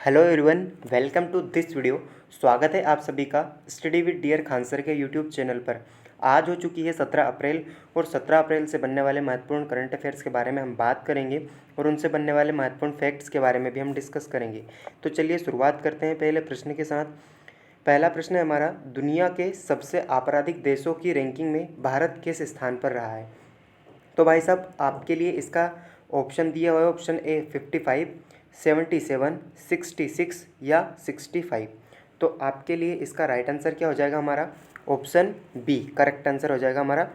Hello everyone, welcome to this video. स्वागत है आप सभी का study with dear Khan sir के यूट्यूब चैनल पर। आज हो चुकी है 17 अप्रैल और 17 अप्रैल से बनने वाले महत्वपूर्ण करंट अफेयर्स के बारे में हम बात करेंगे और उनसे बनने वाले महत्वपूर्ण फैक्ट्स के बारे में भी हम डिस्कस करेंगे। तो चलिए शुरुआत करते हैं पहले प्रश्न के साथ। पहला प्रश्न है हमारा, दुनिया के सबसे आपराधिक देशों की रैंकिंग में भारत किस स्थान पर रहा है। तो भाई साहब आपके लिए इसका ऑप्शन दिया हुआ है, ऑप्शन ए 55, 77, 66 या 65। तो आपके लिए इसका राइट आंसर क्या हो जाएगा हमारा, ऑप्शन बी करेक्ट आंसर हो जाएगा हमारा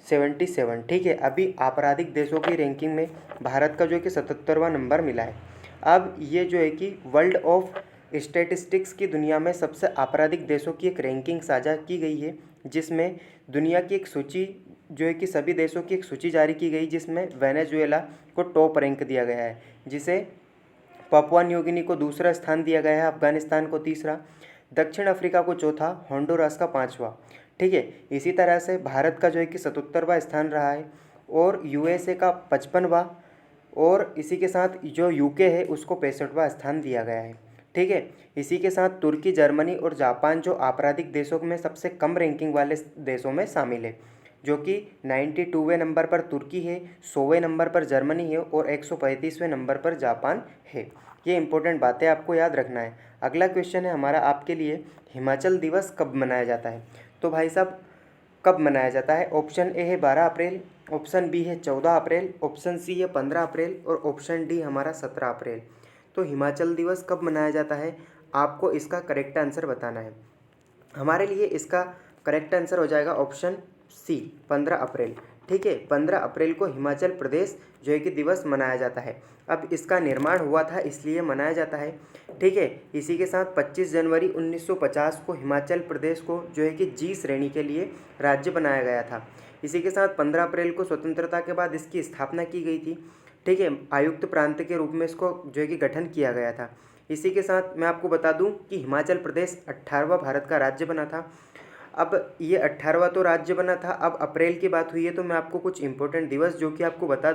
77। ठीक है, अभी आपराधिक देशों की रैंकिंग में भारत का जो है कि 77वां नंबर मिला है। अब ये जो है कि वर्ल्ड ऑफ स्टैटिस्टिक्स की दुनिया में सबसे आपराधिक देशों की एक रैंकिंग साझा की गई है, जिसमें दुनिया की एक सूची जो है कि सभी देशों की एक सूची जारी की गई, जिसमें वेनेजुएला को टॉप रैंक दिया गया है, जिसे पापुआ न्यू गिनी को दूसरा स्थान दिया गया है, अफगानिस्तान को तीसरा, दक्षिण अफ्रीका को चौथा, होंडुरास का पाँचवा। ठीक है, इसी तरह से भारत का जो है कि 77वां स्थान रहा है और यूएसए का 55वां, और इसी के साथ जो यूके है उसको 65वां स्थान दिया गया है। ठीक है, इसी के साथ तुर्की, जर्मनी और जापान जो आपराधिक देशों में सबसे कम रैंकिंग वाले देशों में शामिल है, जो कि 92वें नंबर पर तुर्की है, 100वें नंबर पर जर्मनी है और 135वें नंबर पर जापान है। ये इंपॉर्टेंट बातें आपको याद रखना है। अगला क्वेश्चन है हमारा आपके लिए, हिमाचल दिवस कब मनाया जाता है। तो भाई साहब कब मनाया जाता है, ऑप्शन ए है 12 अप्रैल, ऑप्शन बी है 14 अप्रैल, ऑप्शन सी है 15 अप्रैल और ऑप्शन डी हमारा 17 अप्रैल। तो हिमाचल दिवस कब मनाया जाता है, आपको इसका करेक्ट आंसर बताना है। हमारे लिए इसका करेक्ट आंसर हो जाएगा ऑप्शन सी 15 अप्रैल। ठीक है, 15 अप्रैल को हिमाचल प्रदेश जो है कि दिवस मनाया जाता है। अब इसका निर्माण हुआ था इसलिए मनाया जाता है। ठीक है, इसी के साथ 25 जनवरी 1950 को हिमाचल प्रदेश को जो है कि जी श्रेणी के लिए राज्य बनाया गया था। इसी के साथ 15 अप्रैल को स्वतंत्रता के बाद इसकी स्थापना की गई थी। ठीक है, आयुक्त प्रांत के रूप में इसको जो है कि गठन किया गया था। इसी के साथ मैं आपको बता दूं कि हिमाचल प्रदेश 18वां भारत का राज्य बना था। अब ये 18वां तो राज्य बना था, अब अप्रैल की बात हुई है तो मैं आपको कुछ इंपॉर्टेंट दिवस जो कि आपको बता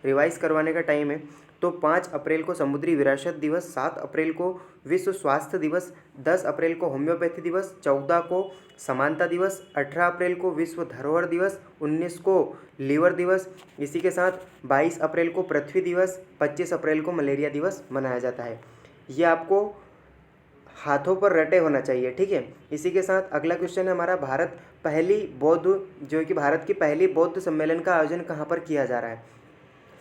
रिवाइज करवाने का टाइम है। तो 5 अप्रैल को समुद्री विरासत दिवस, 7 अप्रैल को विश्व स्वास्थ्य दिवस, 10 अप्रैल को होम्योपैथी दिवस, 14 को समानता दिवस, 18 अप्रैल को विश्व धरोहर दिवस, 19 को लीवर दिवस, इसी के साथ 22 अप्रैल को पृथ्वी दिवस, 25 अप्रैल को मलेरिया दिवस मनाया जाता है। ये आपको हाथों पर रटे होना चाहिए। ठीक है, इसी के साथ अगला क्वेश्चन है हमारा, भारत पहली बौद्ध जो है कि भारत की पहली बौद्ध सम्मेलन का आयोजन कहाँ पर किया जा रहा है।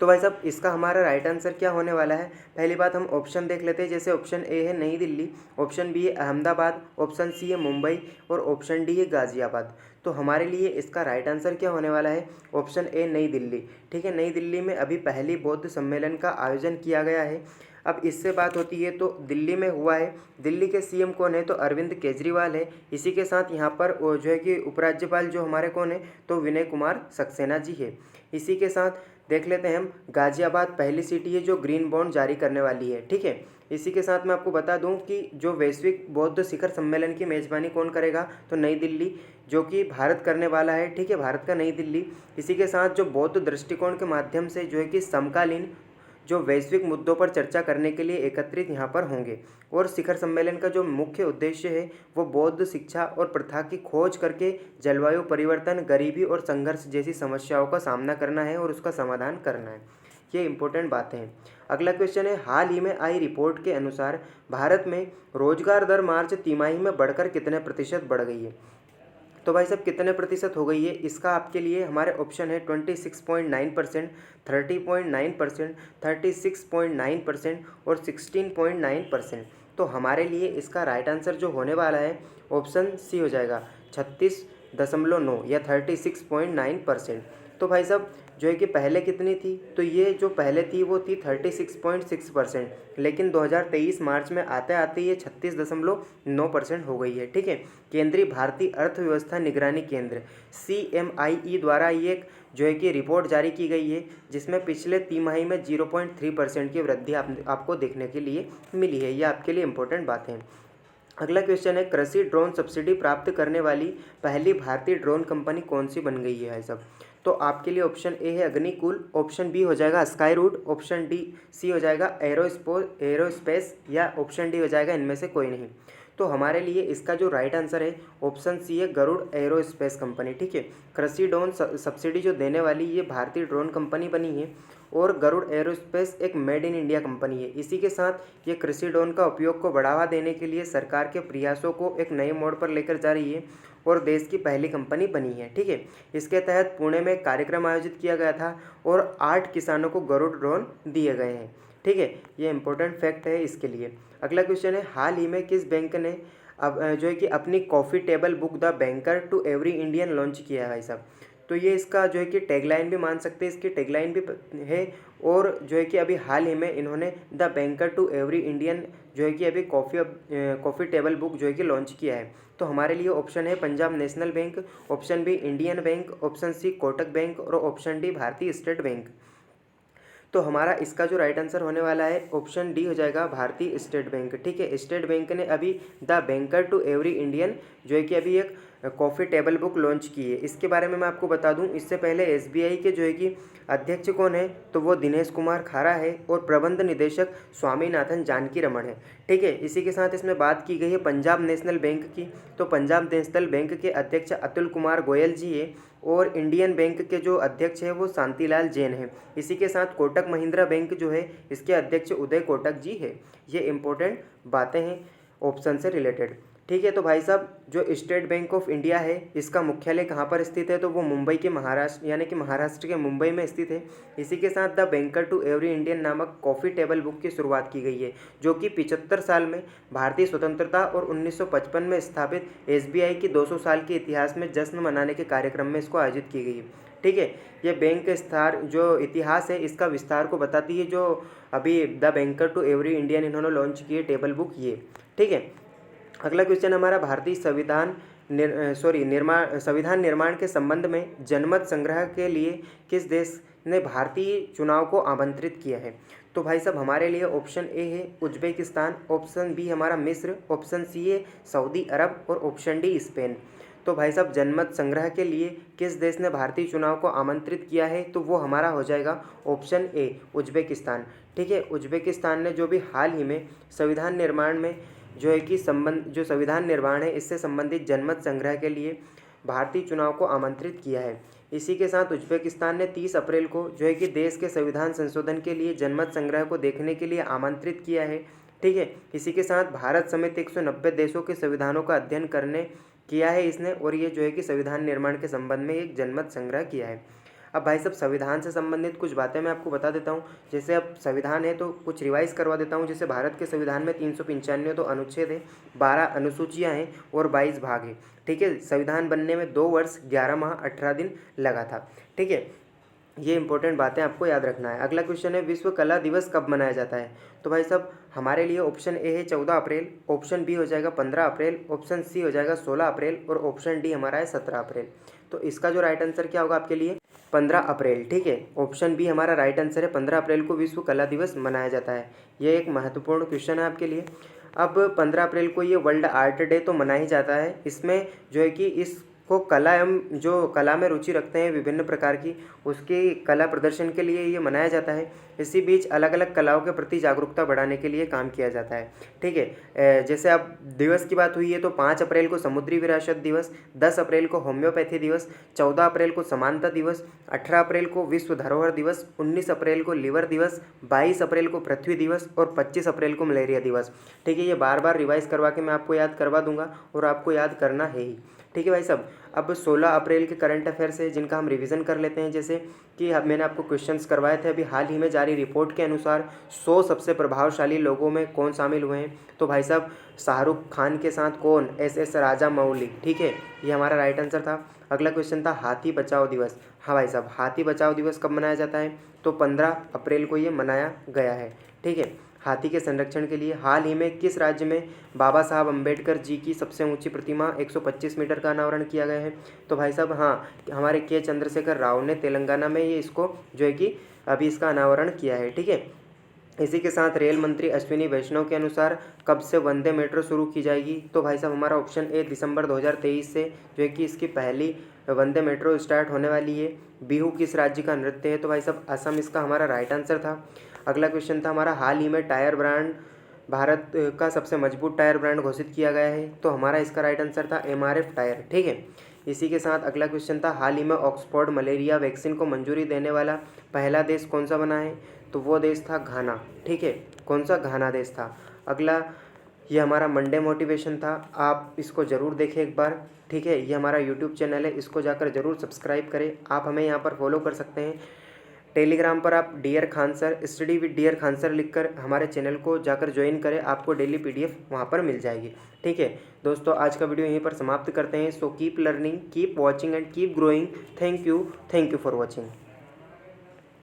तो भाई साहब इसका हमारा राइट आंसर क्या होने वाला है, पहली बात हम ऑप्शन देख लेते हैं। जैसे ऑप्शन ए है नई दिल्ली, ऑप्शन बी है अहमदाबाद, ऑप्शन सी है मुंबई और ऑप्शन डी है गाजियाबाद। तो हमारे लिए इसका राइट आंसर क्या होने वाला है, ऑप्शन ए नई दिल्ली। ठीक है, नई दिल्ली में अभी पहली बौद्ध सम्मेलन का आयोजन किया गया है। अब इससे बात होती है तो दिल्ली में हुआ है। दिल्ली के सीएम कौन है, तो अरविंद केजरीवाल है। इसी के साथ यहाँ पर जो है कि उपराज्यपाल जो हमारे कौन है, तो विनय कुमार सक्सेना जी है। इसी के साथ देख लेते हैं हम, गाजियाबाद पहली सिटी है जो ग्रीन बॉन्ड जारी करने वाली है। ठीक है, इसी के साथ मैं आपको बता दूं कि जो वैश्विक बौद्ध शिखर सम्मेलन की मेजबानी कौन करेगा, तो नई दिल्ली, जो कि भारत करने वाला है। ठीक है, भारत का नई दिल्ली। इसी के साथ जो बौद्ध दृष्टिकोण के माध्यम से जो है कि समकालीन जो वैश्विक मुद्दों पर चर्चा करने के लिए एकत्रित यहाँ पर होंगे। और शिखर सम्मेलन का जो मुख्य उद्देश्य है वो बौद्ध शिक्षा और प्रथा की खोज करके जलवायु परिवर्तन, गरीबी और संघर्ष जैसी समस्याओं का सामना करना है और उसका समाधान करना है। ये इंपॉर्टेंट बातें हैं। अगला क्वेश्चन है, हाल ही में आई रिपोर्ट के अनुसार भारत में रोजगार दर मार्च तिमाही में बढ़कर कितने प्रतिशत बढ़ गई है। तो भाई साहब कितने प्रतिशत हो गई है, इसका आपके लिए हमारे ऑप्शन है 26.9%, 30.9%, 36.9% और 16.9%। तो हमारे लिए इसका राइट आंसर जो होने वाला है ऑप्शन सी हो जाएगा 36.9 या 36.9%। तो भाई साहब जो है कि पहले कितनी थी, तो ये जो पहले थी वो थी 36.6%, लेकिन 2023 मार्च में आते आते ये 36.9% हो गई है। ठीक है, केंद्रीय भारतीय अर्थव्यवस्था निगरानी केंद्र CMIE द्वारा ये जो है कि रिपोर्ट जारी की गई है, जिसमें पिछले तिमाही में 0.3% की वृद्धि आपको देखने के लिए मिली है। ये आपके लिए इंपॉर्टेंट बातें हैं। अगला क्वेश्चन है, कृषि ड्रोन सब्सिडी प्राप्त करने वाली पहली भारतीय ड्रोन कंपनी कौन सी बन गई है सब। तो आपके लिए ऑप्शन ए है अग्निकुल, ऑप्शन बी हो जाएगा स्काई रूट, ऑप्शन सी हो जाएगा एरोस्पेस, या ऑप्शन डी हो जाएगा इनमें से कोई नहीं। तो हमारे लिए इसका जो राइट आंसर है ऑप्शन सी है गरुड़ एरोस्पेस कंपनी। ठीक है, कृषि ड्रोन सब्सिडी जो देने वाली ये भारतीय ड्रोन कंपनी बनी है और गरुड़ एरोस्पेस एक मेड इन इंडिया कंपनी है। इसी के साथ ये कृषि ड्रोन का उपयोग को बढ़ावा देने के लिए सरकार के प्रयासों को एक नए मोड़ पर लेकर जा रही है और देश की पहली कंपनी बनी है। ठीक है, इसके तहत पुणे में एक कार्यक्रम आयोजित किया गया था और 8 किसानों को गरुड़ ड्रोन दिए गए हैं। ठीक है, ये इंपॉर्टेंट फैक्ट है इसके लिए। अगला क्वेश्चन है, हाल ही में किस बैंक ने अब जो है कि अपनी coffee table book the banker to every Indian launch किया है भाई साहब। तो ये इसका जो है कि टैगलाइन भी मान सकते हैं, इसकी टैगलाइन भी है, और जो है कि अभी हाल ही में इन्होंने the banker to every Indian जो है कि अभी कॉफ़ी टेबल बुक जो है कि लॉन्च किया है। तो हमारे लिए ऑप्शन है Punjab national bank, option B Indian bank, option C Kotak bank और option D Bharatiya state bank. तो हमारा इसका जो राइट आंसर होने वाला है ऑप्शन डी हो जाएगा भारतीय स्टेट बैंक। ठीक है, स्टेट बैंक ने अभी the banker to every Indian जो है कि अभी एक कॉफ़ी टेबल बुक लॉन्च की है। इसके बारे में मैं आपको बता दूं, इससे पहले एसबीआई के जो है कि अध्यक्ष कौन है, तो वो दिनेश कुमार खारा है और प्रबंध निदेशक स्वामीनाथन जानकी रमन है। ठीक है, इसी के साथ इसमें बात की गई है पंजाब नेशनल बैंक की, तो पंजाब नेशनल बैंक के अध्यक्ष अतुल कुमार गोयल जी है और इंडियन बैंक के जो अध्यक्ष है वो शांतिलाल जैन है। इसी के साथ कोटक महिंद्रा बैंक जो है इसके अध्यक्ष उदय कोटक जी है। ये इंपॉर्टेंट बातें हैं ऑप्शन से रिलेटेड। ठीक है, तो भाई साहब जो स्टेट बैंक ऑफ इंडिया है इसका मुख्यालय कहाँ पर स्थित है, तो वो मुंबई के महाराष्ट्र यानी कि महाराष्ट्र के मुंबई में स्थित है। इसी के साथ the banker to every Indian नामक कॉफ़ी टेबल बुक की शुरुआत की गई है, जो कि 75 साल में भारतीय स्वतंत्रता और 1955 में स्थापित एसबीआई की 200 साल के इतिहास में जश्न मनाने के कार्यक्रम में इसको आयोजित की गई है। ठीक है, ये बैंक विस्तार जो इतिहास है इसका विस्तार को बताती है, जो अभी the banker to every Indian इन्होंने लॉन्च की है टेबल बुक ये। ठीक है, अगला क्वेश्चन हमारा भारतीय संविधान निर्माण के संबंध में जनमत संग्रह के लिए किस देश ने भारतीय चुनाव को आमंत्रित किया है। तो भाई साहब हमारे लिए ऑप्शन ए है उज्बेकिस्तान, ऑप्शन बी हमारा मिस्र, ऑप्शन सी है सऊदी अरब और ऑप्शन डी स्पेन। तो भाई साहब जनमत संग्रह के लिए किस देश ने भारतीय चुनाव को आमंत्रित किया है, तो वो हमारा हो जाएगा ऑप्शन ए उज्बेकिस्तान। ठीक है, उज्बेकिस्तान ने जो भी हाल ही में संविधान निर्माण में जो है कि जो संविधान निर्माण है इससे संबंधित जनमत संग्रह के लिए भारतीय चुनाव को आमंत्रित किया है। इसी के साथ उज्बेकिस्तान ने 30 अप्रैल को जो है कि देश के संविधान संशोधन के लिए जनमत संग्रह को देखने के लिए आमंत्रित किया है। ठीक है, इसी के साथ भारत समेत 190 देशों के संविधानों का अध्ययन करने किया है इसने, और ये जो है कि संविधान निर्माण के संबंध में एक जनमत संग्रह किया है। अब भाई साहब संविधान से संबंधित कुछ बातें मैं आपको बता देता हूँ। जैसे अब संविधान है तो कुछ रिवाइज करवा देता हूँ। जैसे भारत के संविधान में 395 तो अनुच्छेद है, 12 अनुसूचियाँ हैं और 22 भाग हैं। ठीक है, संविधान बनने में 2 वर्ष 11 माह 18 दिन लगा था। ठीक है, ये इंपॉर्टेंट बातें आपको याद रखना है। अगला क्वेश्चन है विश्व कला दिवस कब मनाया जाता है। तो भाई साहब हमारे लिए ऑप्शन ए है 14 अप्रैल, ऑप्शन बी हो जाएगा 15 अप्रैल, ऑप्शन सी हो जाएगा 16 अप्रैल और ऑप्शन डी हमारा है 17 अप्रैल। तो इसका जो राइट आंसर क्या होगा आपके लिए 15 अप्रैल। ठीक है, ऑप्शन बी हमारा राइट आंसर है, 15 अप्रैल को विश्व कला दिवस मनाया जाता है। ये एक महत्वपूर्ण क्वेश्चन है आपके लिए। अब 15 अप्रैल को ये वर्ल्ड आर्ट डे तो मना ही जाता है। इसमें जो है कि इसको कला एवं जो कला में रुचि रखते हैं विभिन्न प्रकार की, उसकी कला प्रदर्शन के लिए ये मनाया जाता है। इसी बीच अलग अलग कलाओं के प्रति जागरूकता बढ़ाने के लिए काम किया जाता है। ठीक है, जैसे अब दिवस की बात हुई है तो 5 अप्रैल को समुद्री विरासत दिवस, 10 अप्रैल को होम्योपैथी दिवस, 14 अप्रैल को समानता दिवस, 18 अप्रैल को विश्व धरोहर दिवस, 19 अप्रैल को लिवर दिवस, 22 अप्रैल को पृथ्वी दिवस और 25 अप्रैल को मलेरिया दिवस। ठीक है, ये बार बार रिवाइज करवा के मैं आपको याद करवा दूंगा और आपको याद करना है ही। ठीक है भाई साहब, अब 16 अप्रैल के करंट अफेयर्स है जिनका हम रिवीजन कर लेते हैं। जैसे कि मैंने आपको क्वेश्चंस करवाए थे, अभी हाल ही में जारी रिपोर्ट के अनुसार 100 सबसे प्रभावशाली लोगों में कौन शामिल हुए हैं। तो भाई साहब शाहरुख खान के साथ कौन, एस राजामौली। ठीक है, ये हमारा राइट आंसर था। अगला क्वेश्चन था हाथी बचाओ दिवस। हाँ भाई साहब, हाथी बचाओ दिवस कब मनाया जाता है, तो 15 अप्रैल को ये मनाया गया है। ठीक है, हाथी के संरक्षण के लिए हाल ही में किस राज्य में बाबा साहब अम्बेडकर जी की सबसे ऊंची प्रतिमा 125 मीटर का अनावरण किया गया है। तो भाई साहब हाँ, हमारे के चंद्रशेखर राव ने तेलंगाना में ये इसको जो है कि अभी इसका अनावरण किया है। ठीक है, इसी के साथ रेल मंत्री अश्विनी वैष्णव के अनुसार कब से वंदे मेट्रो शुरू की जाएगी। तो भाई साहब हमारा ऑप्शन ए दिसंबर 2023 से जो है कि इसकी पहली वंदे मेट्रो स्टार्ट होने वाली है। बिहू किस राज्य का नृत्य है? तो भाई साहब असम इसका हमारा राइट आंसर था। अगला क्वेश्चन था हमारा, हाल ही में टायर ब्रांड भारत का सबसे मजबूत टायर ब्रांड घोषित किया गया है। तो हमारा इसका राइट आंसर था MRF टायर। ठीक है, इसी के साथ अगला क्वेश्चन था, हाल ही में ऑक्सफोर्ड मलेरिया वैक्सीन को मंजूरी देने वाला पहला देश कौन सा बना है? तो वो देश था घाना। ठीक है, कौन सा? घाना देश था। अगला, ये हमारा मंडे मोटिवेशन था, आप इसको ज़रूर देखें एक बार। ठीक है, ये हमारा यूट्यूब चैनल है, इसको जाकर ज़रूर सब्सक्राइब करें। आप हमें यहाँ पर फॉलो कर सकते हैं। टेलीग्राम पर आप dear Khan sir, study with dear Khan sir लिखकर हमारे चैनल को जाकर ज्वाइन करें, आपको डेली PDF वहाँ पर मिल जाएगी। ठीक है दोस्तों, आज का वीडियो यहीं पर समाप्त करते हैं। So keep learning, keep watching and keep growing. Thank you for watching.